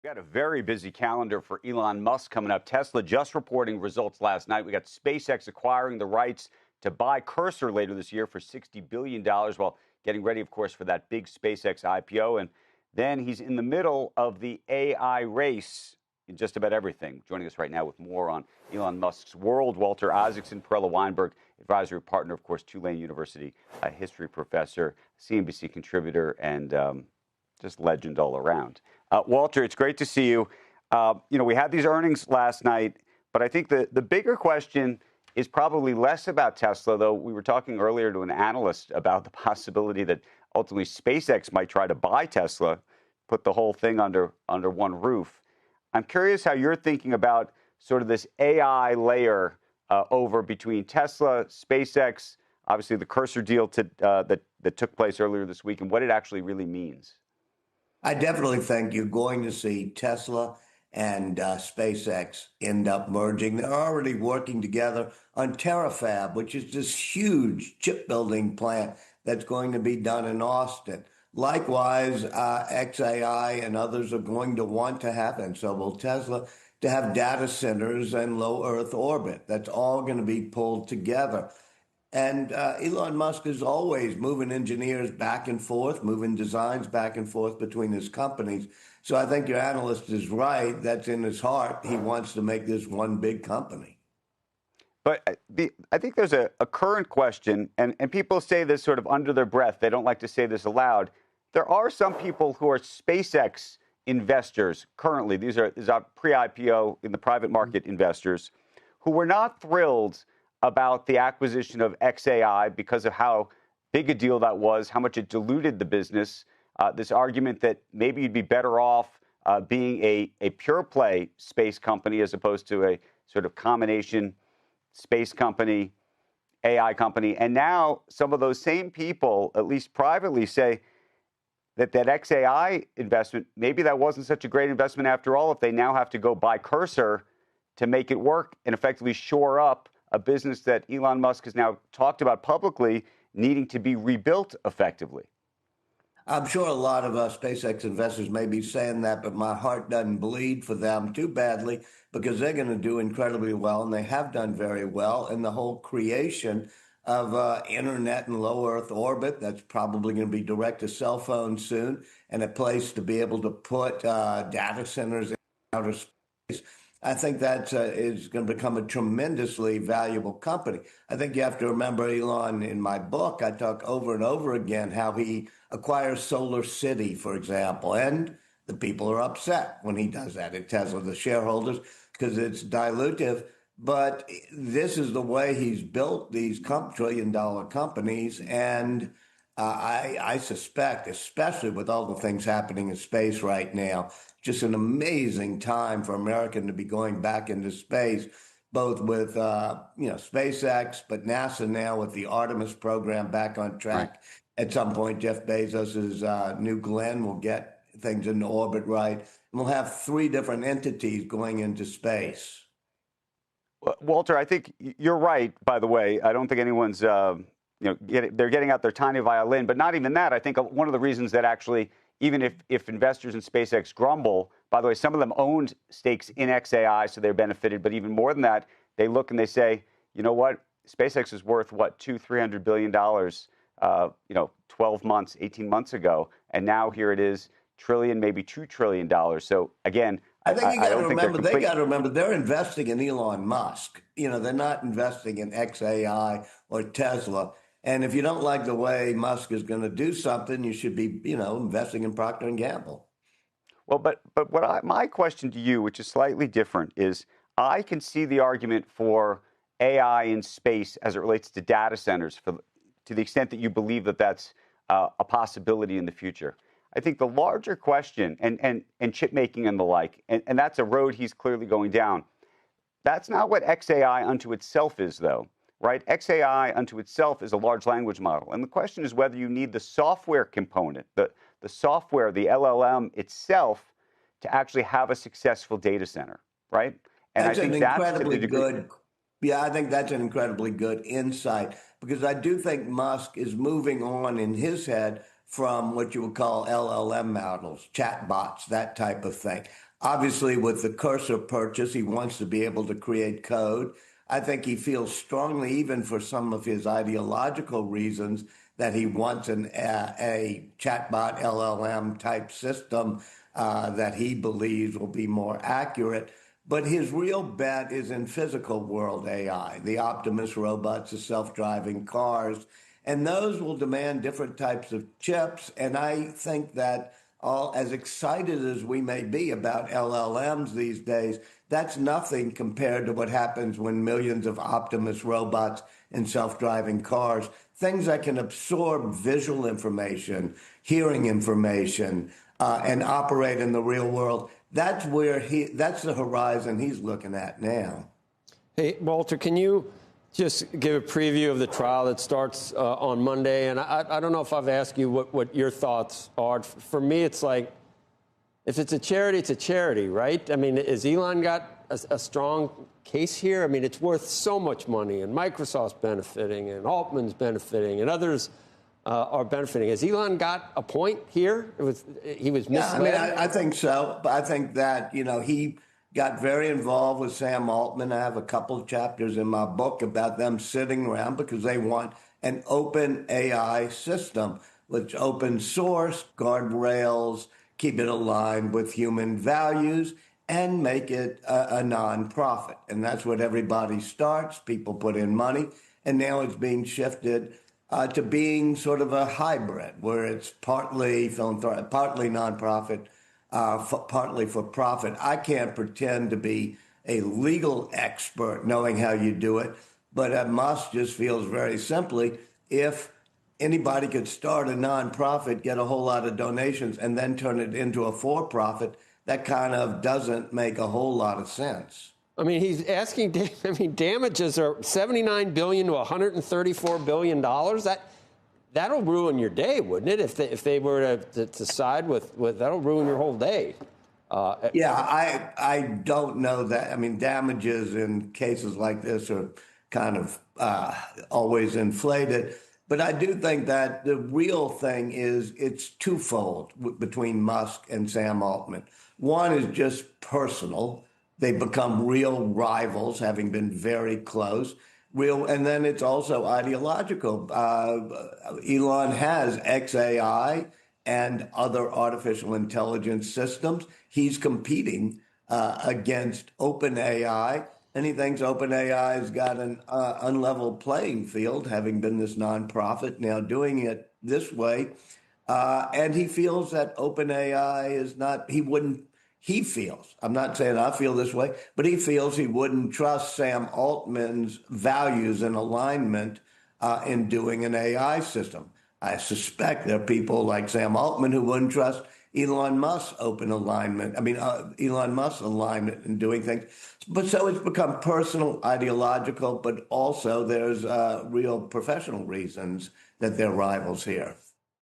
We got a very busy calendar for Elon Musk coming up. Tesla just reporting results last night. We got SpaceX acquiring the rights to buy Cursor later this year for $60 billion while getting ready, of course, for that big SpaceX IPO. And then he's in the middle of the AI race in just about everything. Joining us right now with more on Elon Musk's world, Walter Isaacson, Perella Weinberg, advisory partner, of course, Tulane University, a history professor, CNBC contributor, and just legend all around. Walter, it's great to see you. We had these earnings last night, but I think the bigger question is probably less about Tesla, though we were talking earlier to an analyst about the possibility that ultimately SpaceX might try to buy Tesla, put the whole thing under one roof. I'm curious how you're thinking about sort of this AI layer over between Tesla, SpaceX, obviously the Cursor deal that took place earlier this week, and what it actually really means. I definitely think you're going to see Tesla and SpaceX end up merging. They're already working together on TerraFab, which is this huge chip building plant that's going to be done in Austin. Likewise, XAI and others are going to want to have, and so will Tesla, to have data centers and low Earth orbit. That's all going to be pulled together. And Elon Musk is always moving engineers back and forth, moving designs back and forth between his companies. So I think your analyst is right. That's in his heart. He wants to make this one big company. But I think there's a current question, and people say this sort of under their breath. They don't like to say this aloud. There are some people who are SpaceX investors currently. These are pre-IPO in the private market investors who were not thrilled about the acquisition of XAI because of how big a deal that was, how much it diluted the business. This argument that maybe you'd be better off being a pure play space company as opposed to a sort of combination space company, AI company. And now some of those same people, at least privately, say that XAI investment, maybe that wasn't such a great investment after all, if they now have to go buy Cursor to make it work and effectively shore up a business that Elon Musk has now talked about publicly needing to be rebuilt effectively. I'm sure a lot of SpaceX investors may be saying that, but my heart doesn't bleed for them too badly because they're going to do incredibly well, and they have done very well. And the whole creation of internet and low Earth orbit, that's probably going to be direct to cell phones soon, and a place to be able to put data centers in outer space. I think that is going to become a tremendously valuable company. I think you have to remember, Elon, in my book, I talk over and over again how he acquires Solar City, for example, and the people are upset when he does that at Tesla, the shareholders, because it's dilutive. But this is the way he's built these trillion-dollar companies, and I suspect, especially with all the things happening in space right now, just an amazing time for America to be going back into space, both with SpaceX, but NASA now with the Artemis program back on track. Right. At some point, Jeff Bezos's New Glenn will get things into orbit right, and we'll have 3 different entities going into space. Walter, I think you're right. By the way, I don't think anyone's they're getting out their tiny violin, but not even that. I think one of the reasons that actually, even if investors in SpaceX grumble, by the way, some of them owned stakes in XAI, so they're benefited. But even more than that, they look and they say, you know what, SpaceX is worth what, $200-300 billion, 12 months, 18 months ago, and now here it is, trillion, maybe $2 trillion. So again, I think you got to remember, they got to remember they're investing in Elon Musk. They're not investing in XAI or Tesla. And if you don't like the way Musk is going to do something, you should be, investing in Procter & Gamble. Well, but my question to you, which is slightly different, is I can see the argument for AI in space as it relates to data centers to the extent that you believe that that's a possibility in the future. I think the larger question, and chip making and the like, and that's a road he's clearly going down. That's not what XAI unto itself is, though, right? XAI unto itself is a large language model. And the question is whether you need the software component, the software, the LLM itself, to actually have a successful data center, right? And that's I think I think that's an incredibly good insight, because I do think Musk is moving on in his head from what you would call LLM models, chatbots, that type of thing. Obviously, with the Cursor purchase, he wants to be able to create code. I think he feels strongly, even for some of his ideological reasons, that he wants a chatbot LLM type system that he believes will be more accurate. But his real bet is in physical world AI, the Optimus robots, the self-driving cars, and those will demand different types of chips. And I think that all as excited as we may be about LLMs these days, that's nothing compared to what happens when millions of Optimus robots and self-driving cars, things that can absorb visual information, hearing information, and operate in the real world. That's that's the horizon he's looking at now. Hey, Walter, can you just give a preview of the trial that starts on Monday? And I don't know if I've asked you what your thoughts are. For me, it's like, if it's a charity, right? I mean, has Elon got a strong case here? I mean, it's worth so much money, and Microsoft's benefiting, and Altman's benefiting, and others are benefiting. Has Elon got a point here? He was misled? Yeah, I mean, I think so. But I think that, he got very involved with Sam Altman. I have a couple of chapters in my book about them sitting around because they want an open AI system, which open source, guardrails, keep it aligned with human values, and make it a nonprofit. And that's what everybody starts. People put in money, and now it's being shifted to being sort of a hybrid, where it's partly philanthropic, partly nonprofit, partly for profit. I can't pretend to be a legal expert knowing how you do it, but Musk just feels very simply, if anybody could start a nonprofit, get a whole lot of donations, and then turn it into a for-profit, that kind of doesn't make a whole lot of sense. I mean, he's asking, damages are $79 billion to $134 billion. That'll ruin your day, wouldn't it? If they were to side with that'll ruin your whole day. I don't know that. I mean, damages in cases like this are kind of always inflated. But I do think that the real thing is it's twofold between Musk and Sam Altman. One is just personal. They become real rivals, having been very close. And then it's also ideological. Elon has XAI and other artificial intelligence systems. He's competing against OpenAI, and he thinks OpenAI has got an unlevel playing field, having been this nonprofit, now doing it this way. And he feels that OpenAI is not, he feels, I'm not saying I feel this way, but he feels he wouldn't trust Sam Altman's values and alignment in doing an AI system. I suspect there are people like Sam Altman who wouldn't trust Elon Musk's Elon Musk's alignment in doing things. But so it's become personal, ideological, but also there's real professional reasons that they're rivals here.